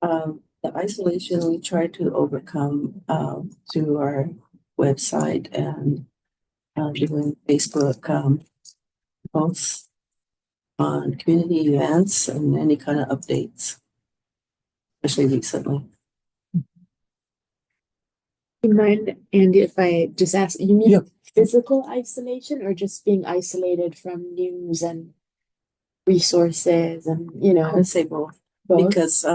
The isolation we try to overcome through our website and doing Facebook posts on community events and any kind of updates, especially recently. You mind, Andy, if I just ask, you mean physical isolation or just being isolated from news and resources and, I would say both. Because,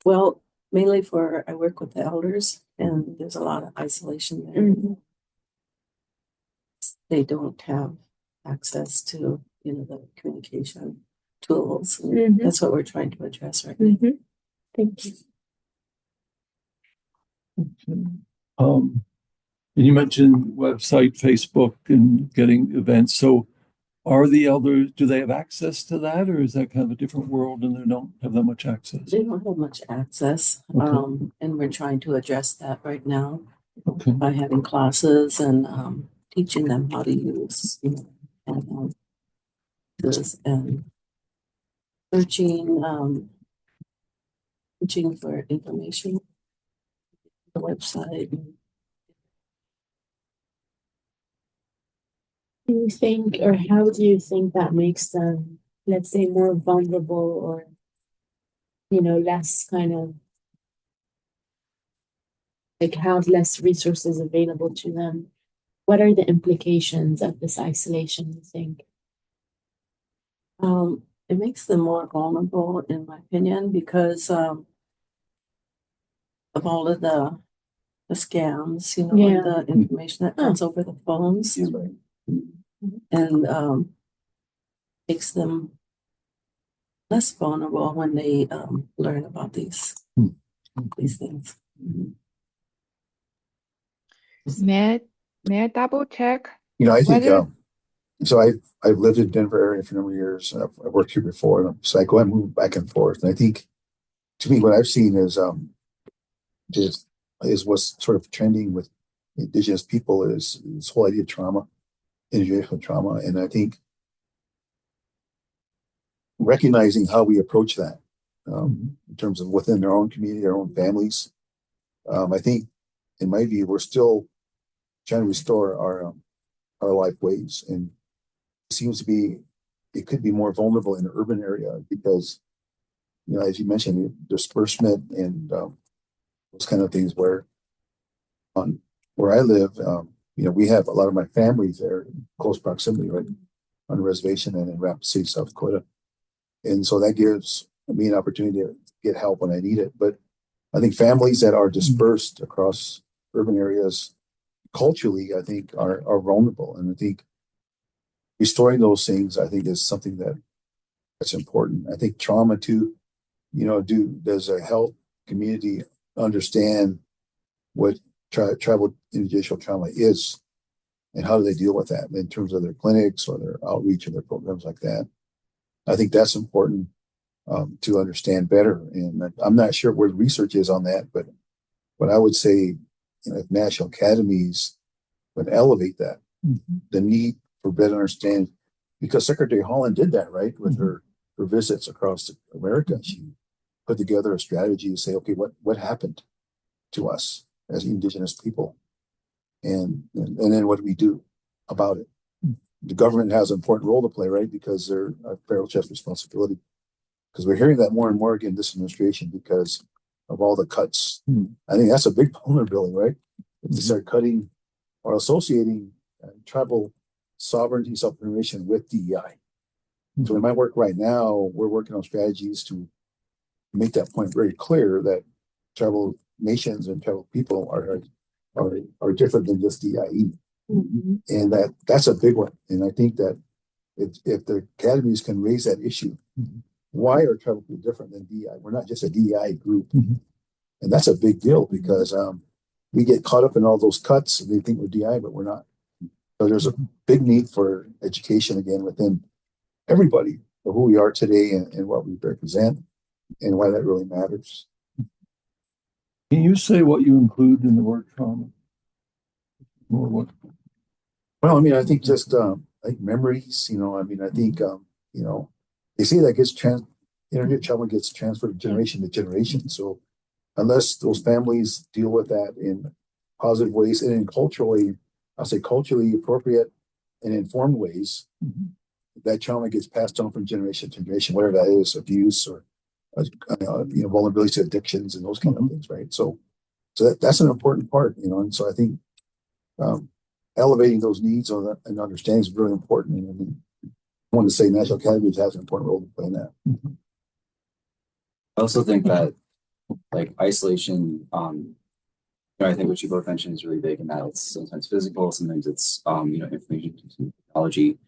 well, mainly I work with the elders and there's a lot of isolation there. Mhm. They don't have access to, the communication tools. And Mhm. that's what we're trying to address right now. Mhm. Thank you. And you mentioned website, Facebook, and getting events. So are the elders, do they have access to that, or is that kind of a different world and they don't have that much access? They don't have much access. Okay. And we're trying to address that right now Okay. by having classes and teaching them how to use, and and searching for information on the website. Do you think, or how do you think that makes them, let's say, more vulnerable or, less kind of like have less resources available to them? What are the implications of this isolation, you think? It makes them more vulnerable, in my opinion, because of all of the scams, and the information that comes over the phones, and makes them less vulnerable when they learn about these things. May I double check? I think whether so. I've lived in Denver area for a number of years, and I've worked here before, so I go and move back and forth. And I think, to me, what I've seen is what's sort of trending with Indigenous people is this whole idea of trauma, intergenerational trauma, and I think recognizing how we approach that in terms of within their own community, their own families. I think, in my view, we're still trying to restore our life ways, and it seems to be it could be more vulnerable in the urban area because, as you mentioned, disbursement and those kind of things. Where where I live, we have a lot of my families there in close proximity, right, on the reservation and in Rapid City, South Dakota. And so that gives me an opportunity to get help when I need it. But I think families that are dispersed across urban areas culturally, I think, are vulnerable. And I think restoring those things, I think, is something that's important. I think trauma too, does a health community understand what tribal intergenerational trauma is and how do they deal with that in terms of their clinics or their outreach or their programs like that? I think that's important to understand better. And I'm not sure where the research is on that, but what I would say, if national academies would elevate that, the need for better understanding, because Secretary Holland did that, right, with her visits across America. She put together a strategy to say, okay, what happened to us as Indigenous people, and then what do we do about it? The government has an important role to play, right? Because they're a federal chest responsibility. Because we're hearing that more and more again this administration because of all the cuts. I think that's a big vulnerability, right? If they start cutting or associating tribal sovereignty, self-determination with DEI. So in my work right now, we're working on strategies to make that point very clear that tribal nations and tribal people are different than just DIE. And that's a big one. And I think that if the academies can raise that issue, why are tribal people different than DEI? We're not just a DEI group. And that's a big deal because we get caught up in all those cuts and they think we're DEI, but we're not. So there's a big need for education again within everybody of who we are today and what we represent and why that really matters. Can you say what you include in the word trauma? Or what? Well, I think just like memories, I think, they say that gets internet trauma gets transferred generation to generation. So unless those families deal with that in positive ways and in culturally, I'll say culturally appropriate and informed ways, that trauma gets passed on from generation to generation, whatever that is, abuse or vulnerability to addictions and those kind of things, right? So that's an important part, and so I think elevating those needs and understanding is really important. And I mean, I want to say National Academy has an important role to play in that. I also think that like isolation, I think what you both mentioned is really big in that it's sometimes physical, sometimes it's information technology.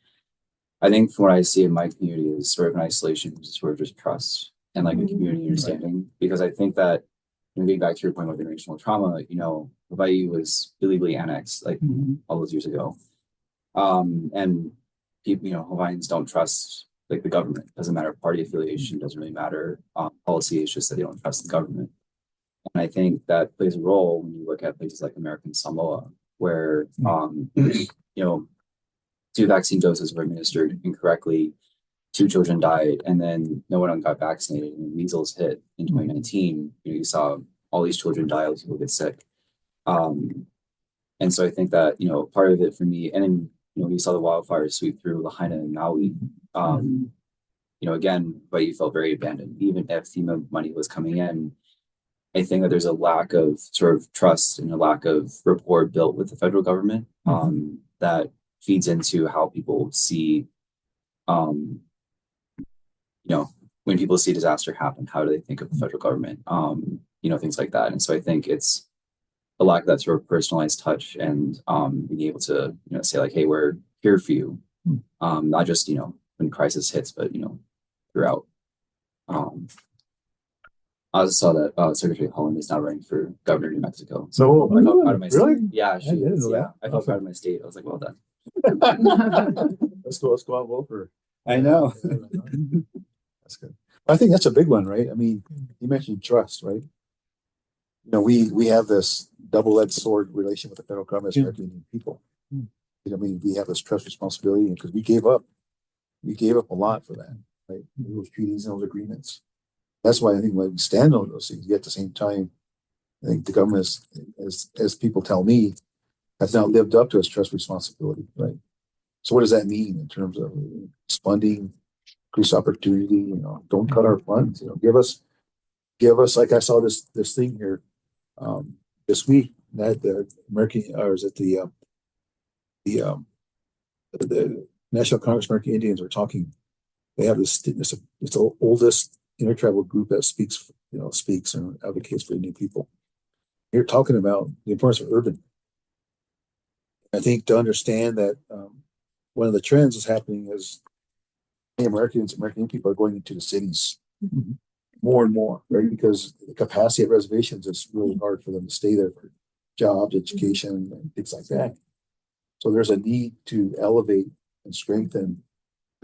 I think from what I see in my community is sort of an isolation, which is sort of just trust and like a community understanding. Because I think that getting back to your point about generational trauma, Hawaii was illegally annexed like all those years ago. And people, Hawaiians don't trust like the government. Doesn't matter party affiliation, doesn't really matter policy. It's just that they don't trust the government. And I think that plays a role when you look at places like American Samoa, where 2 vaccine doses were administered incorrectly, 2 children died, and then no one got vaccinated. And when measles hit in 2019, you saw all these children die, all these people get sick. And so I think that, part of it for me, and then, we saw the wildfires sweep through Lahaina and Maui. Again, but you felt very abandoned. Even if FEMA money was coming in, I think that there's a lack of sort of trust and a lack of rapport built with the federal government that feeds into how people see, when people see disaster happen, how do they think of the federal government? Things like that. And so I think it's a lack of that sort of personalized touch and being able to, say like, hey, we're here for you. Not just, when crisis hits, but, throughout. I also saw that Secretary Holland is now running for governor of New Mexico. So I felt proud of my state. really? Yeah, she didn't is. know Yeah, that. I felt proud of my state. I was like, well done. Let's go out vote for. I know. That's good. I think that's a big one, right? I mean, you mentioned trust, right? We have this double-edged sword relation with the federal government as American Indian people. I mean, we have this trust responsibility because we gave up a lot for that, right? Those treaties and those agreements. That's why I think when we stand on those things, yet at the same time, I think the government as people tell me, has now lived up to its trust responsibility, right? So what does that mean in terms of funding, increased opportunity? Don't cut our funds. Give us. Like I saw this thing here this week that the American, or is it the National Congress of American Indians were talking. They have it's the oldest intertribal group that speaks and advocates for Indian people. You're talking about the importance of urban. I think to understand that one of the trends that's happening is American people are going into the cities more and more, right? Because the capacity at reservations is really hard for them to stay there for jobs, education, and things like that. So there's a need to elevate and strengthen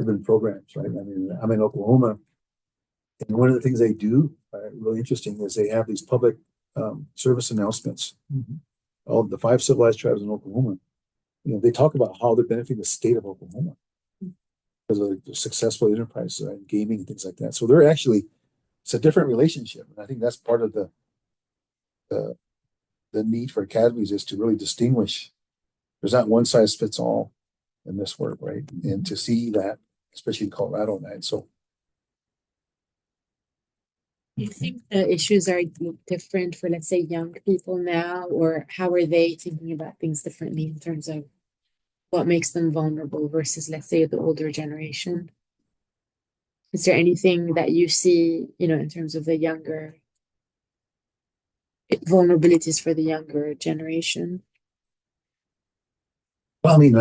urban programs, right? I mean, I'm in Oklahoma, and one of the things they do, really interesting, is they have these public service announcements. All the 5 civilized tribes in Oklahoma, they talk about how they're benefiting the state of Oklahoma because of the successful enterprise in gaming and things like that. So they're actually, it's a different relationship, and I think that's part of the need for academies is to really distinguish. There's not one size fits all in this work, right? And to see that, especially in Colorado, and so. Do you think the issues are different for, let's say, young people now, or how are they thinking about things differently in terms of what makes them vulnerable versus, let's say, the older generation? Is there anything that you see, in terms of the younger vulnerabilities for the younger generation? Well, I mean,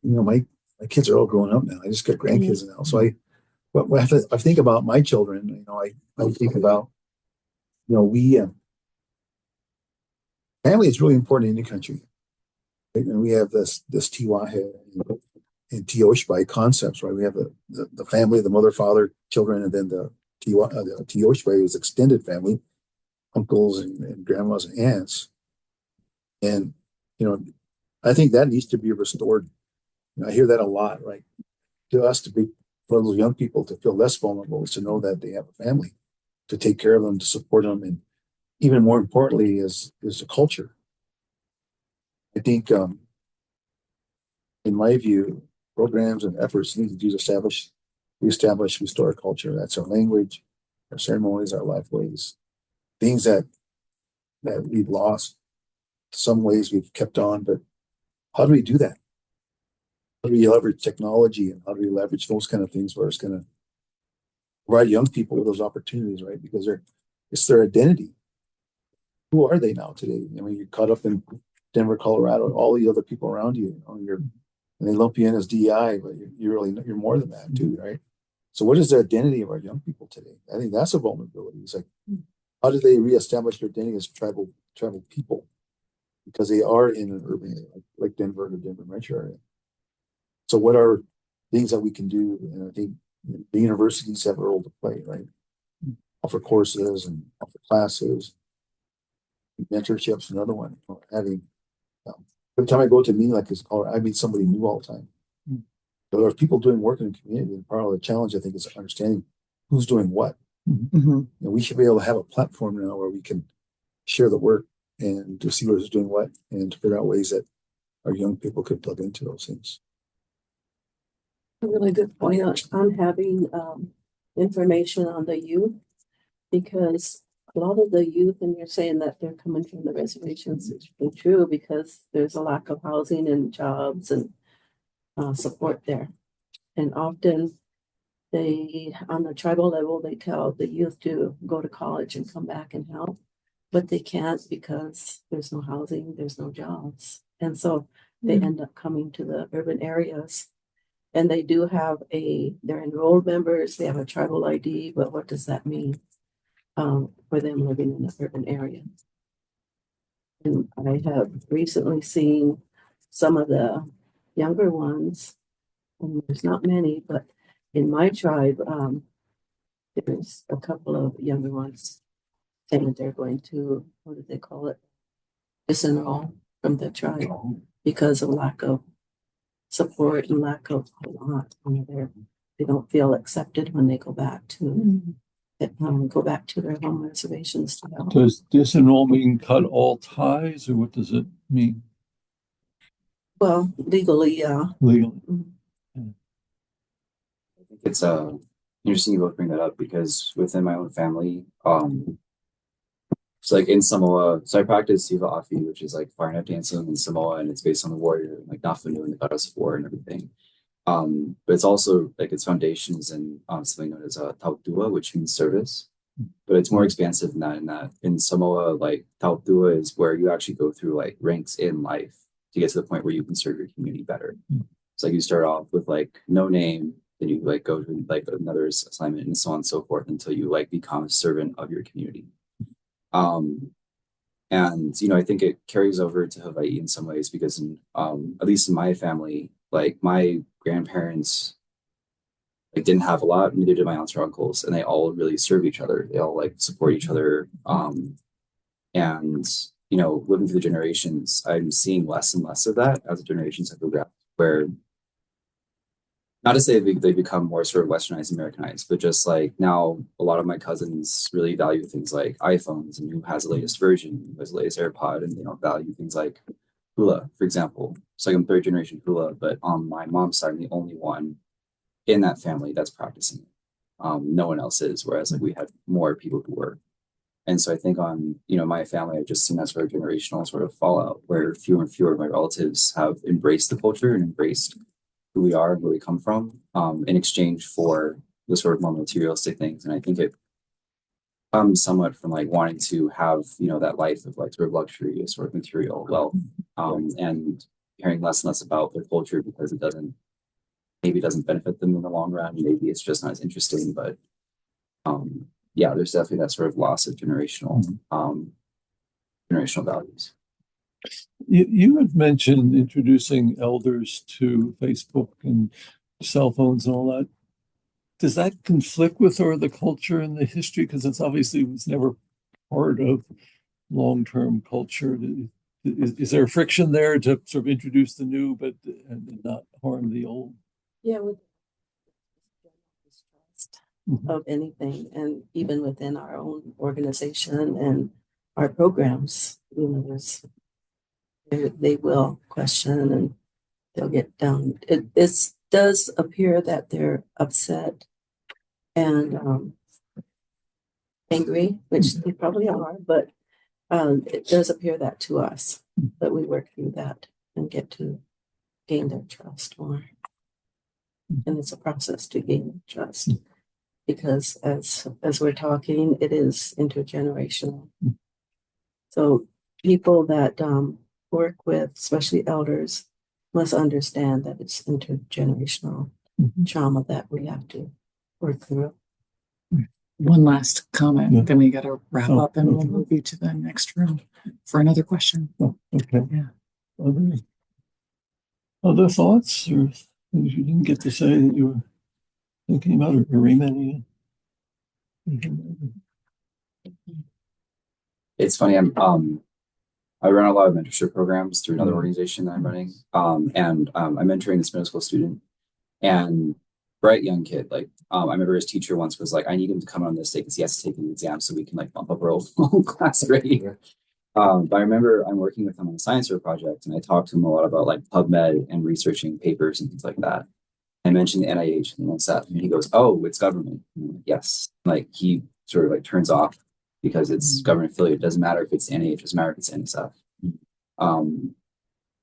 my kids are all growing up now. I just got grandkids now, so I think about my children. I think about, we family is really important in any country, right? And we have this Tiwahe and Tioshbai concepts, right? We have the family, the mother, father, children, and then the Tioshbai is extended family, uncles and grandmas and aunts, and I think that needs to be restored. I hear that a lot, right? To us to be for those young people to feel less vulnerable is to know that they have a family to take care of them, to support them, and even more importantly is the culture. I think, in my view, programs and efforts need to do reestablish, restore culture. That's our language, our ceremonies, our life ways, things that we've lost. Some ways we've kept on, but how do we do that? How do we leverage technology, and how do we leverage those kind of things where it's going to provide young people with those opportunities, right? Because it's their identity. Who are they now today? I mean, you're caught up in Denver, Colorado, all the other people around you, and they lump you in as DEI, but you're more than that too, right? So what is the identity of our young people today? I think that's a vulnerability. It's like, how do they reestablish their identity as tribal people? Because they are in an urban area like Denver, the Denver metro area. So what are things that we can do? And I think the universities have a role to play, right? Offer courses and offer classes. Mentorships, another one. Having every time I go to a meeting like this, I meet somebody new all the time. So there's people doing work in the community, and part of the challenge, I think, is understanding who's doing what. And we should be able to have a platform now where we can share the work and to see who's doing what, and to figure out ways that our young people could plug into those things. A really good point on having information on the youth, because a lot of the youth, and you're saying that they're coming from the reservations, it's really true, because there's a lack of housing and jobs and support there. And often they, on the tribal level, they tell the youth to go to college and come back and help, but they can't because there's no housing, there's no jobs. And so they end up coming to the urban areas. And they do have they're enrolled members, they have a tribal ID, but what does that mean for them living in the urban area? And I have recently seen some of the younger ones, and there's not many, but in my tribe, there's a couple of younger ones saying they're going to, what do they call it? Disenroll from the tribe because of lack of support and lack of a lot on there. They don't feel accepted when they go back to their home reservations. Does disenroll mean cut all ties, or what does it mean Well, legally, yeah. legally? I think it's interesting you both bring that up, because within my own family, it's like in Samoa, so I practice Siva Afi, which is like fire knife dancing in Samoa, and it's based on the warrior, like Nafanu and the goddess of war and everything. But it's also like its foundations in something known as Tautua, which means service. But it's more expansive than that, in Samoa, like Tautua is where you actually go through like ranks in life to get to the point where you can serve your community better. It's like you start off with like no name, then you like go to like another assignment and so on and so forth until you like become a servant of your community. And I think it carries over to Hawaii in some ways, because at least in my family, like my grandparents like didn't have a lot, neither did my aunts or uncles, and they all really serve each other. They all like support each other. And living through the generations, I'm seeing less and less of that as the generations have progressed, where not to say they become more sort of westernized, Americanized, but just like now a lot of my cousins really value things like iPhones and who has the latest version, who has the latest AirPod, and they don't value things like hula, for example. So like I'm third generation hula, but on my mom's side, I'm the only one in that family that's practicing it. No one else is, whereas like we had more people who were. And so I think on, my family, I've just seen that sort of generational sort of fallout, where fewer and fewer of my relatives have embraced the culture and embraced who we are and where we come from, in exchange for the sort of more materialistic things. And I think it comes somewhat from like wanting to have, that life of like sort of luxury, sort of material wealth, and caring less and less about their culture because it doesn't benefit them in the long run. Maybe it's just not as interesting, but yeah, there's definitely that sort of loss of generational values. You had mentioned introducing elders to Facebook and cell phones and all that. Does that conflict with the culture and the history? Because it's obviously was never part of long-term culture. Is there a friction there to sort of introduce the new, but and not harm the old? Yeah, with Mhm. of anything, and even within our own organization and our programs, they will question and they'll get down. It does appear that they're upset and angry, which they probably are, but it does appear that to us, that we work through that and get to gain their trust more. And it's a process to gain trust because as we're talking, it is intergenerational. So people that work with, especially elders, must understand that it's intergenerational trauma that we have to work through. One last comment, Yeah. then we got to wrap Oh, up and we'll okay. move you to the next room for another question. Oh, okay. Yeah. Other thoughts or things you didn't get to say that you were thinking about, or Rima? It's funny. I run a lot of mentorship programs through another organization that I'm running. And I'm mentoring this middle school student and bright young kid. Like, I remember his teacher once was like, I need him to come on this day because he has to take an exam so we can like bump up our whole class grade here. But I remember I'm working with him on a science fair project and I talked to him a lot about like PubMed and researching papers and things like that. I mentioned the NIH and NSF and he goes, oh, it's government. And I'm like, yes. Like he sort of like turns off because it's government affiliate. It doesn't matter if it's NIH, it doesn't matter if it's NSF.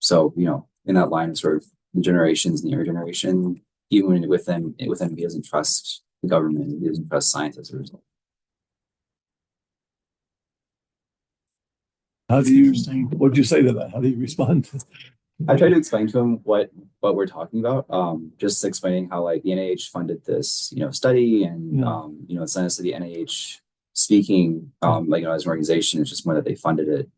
So, in that line of sort of the generations and the younger generation, even within he doesn't trust the government, he doesn't trust science as a result. How do you, what do you say to that? How do you respond? I tried to explain to him what we're talking about. Just explaining how like the NIH funded this, study and it's not necessarily the NIH speaking, as an organization, it's just more that they funded it.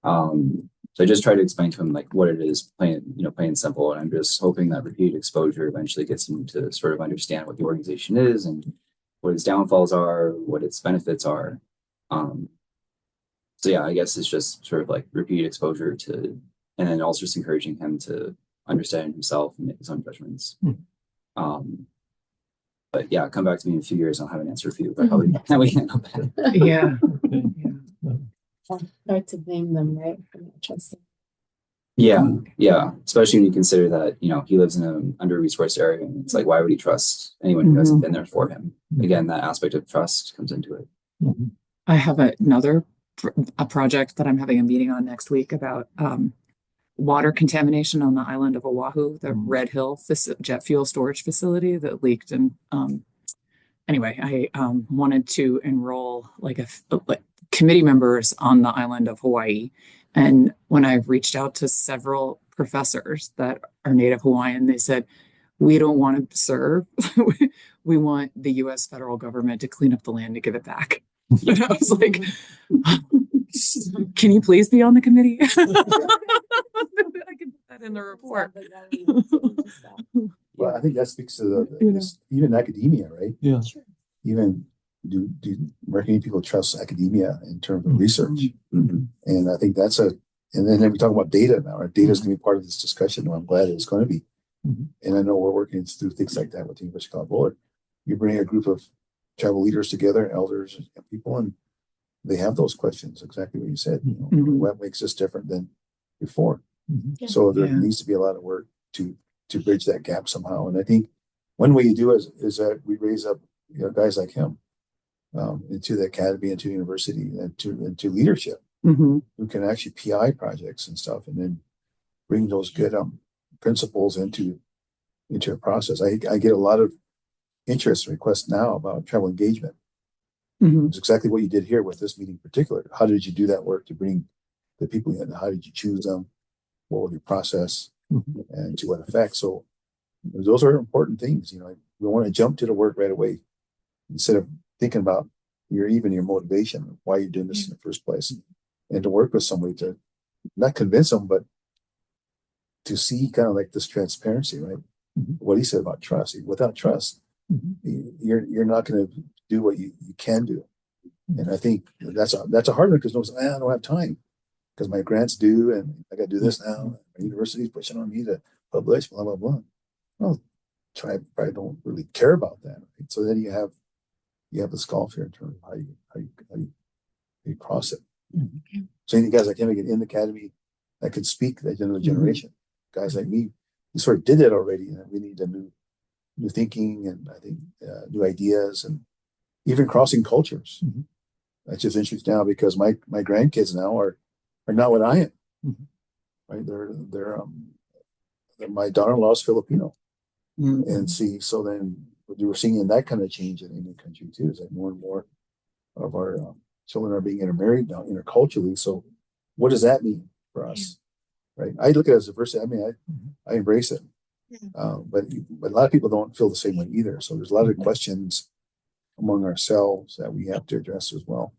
So I just try to explain to him like what it is, plain and simple. And I'm just hoping that repeated exposure eventually gets him to sort of understand what the organization is and what its downfalls are, what its benefits are. So yeah, I guess it's just sort of like repeated exposure to, and then also just encouraging him to understand himself and make his own judgments. But yeah, come back to me in a few years. I'll have an answer for you. But how we handle that? Yeah. Hard to blame them, right? For not trusting. Yeah. Especially when you consider that, he lives in an under-resourced area and it's like, why would he trust anyone who hasn't been there for him? Again, that aspect of trust comes into it. I have another project that I'm having a meeting on next week about water contamination on the island of Oahu, the Red Hill jet fuel storage facility that leaked. And anyway, I wanted to enroll like committee members on the island of Hawaii. And when I reached out to several professors that are Native Hawaiian, they said, we don't want to serve. We want the US federal government to clean up the land to give it back. And I was like, can you please be on the committee? I can put that in the report. Well, I think that speaks to even academia, right? Yeah. Sure. Even do many people trust academia in terms of research? And I think and then we talk about data now. Our data is going to be part of this discussion, and I'm glad it's going to be. And I know we're working through things like that with the University of Colorado. You bring a group of tribal leaders together, elders and people, and they have those questions, exactly what you said. What makes us different than before? So there needs to be a lot of work to bridge that gap somehow. And I think one way you do it is that we raise up guys like him into the academy, into the university, and to leadership who can actually PI projects and stuff, and then bring those good principles into a process. I get a lot of interest requests now about tribal engagement. It's exactly what you did here with this meeting in particular. How did you do that work to bring the people in? How did you choose them? What was your process and to what effect? So those are important things. We want to jump to the work right away instead of thinking about your motivation, why you're doing this in the first place, and to work with somebody to not convince them, but to see kind of like this transparency, right? What he said about trust. Without trust, you're not going to do what you can do. And I think that's a hard one because I don't have time because my grant's due and I got to do this now. My university's pushing on me to publish, blah, blah, blah. Well, tribe probably don't really care about that. Right? So then you have you have the skull here in terms of how you cross it. Okay. So you guys like him in the academy that could speak that younger generation. Guys like me, we sort of did it already, and we need a new thinking, and I think new ideas, and even crossing cultures. That's just interesting now because my grandkids now are not what I am. Right? They're my daughter-in-law's Filipino, and see, so then we're seeing that kind of change in the country too. Is that more and more of our children are being intermarried now interculturally. So what does that mean for us? Right? I look at it as a diversity. I mean, I embrace it. But a lot of people don't feel the same way either. So there's a lot of questions among ourselves that we have to address as well.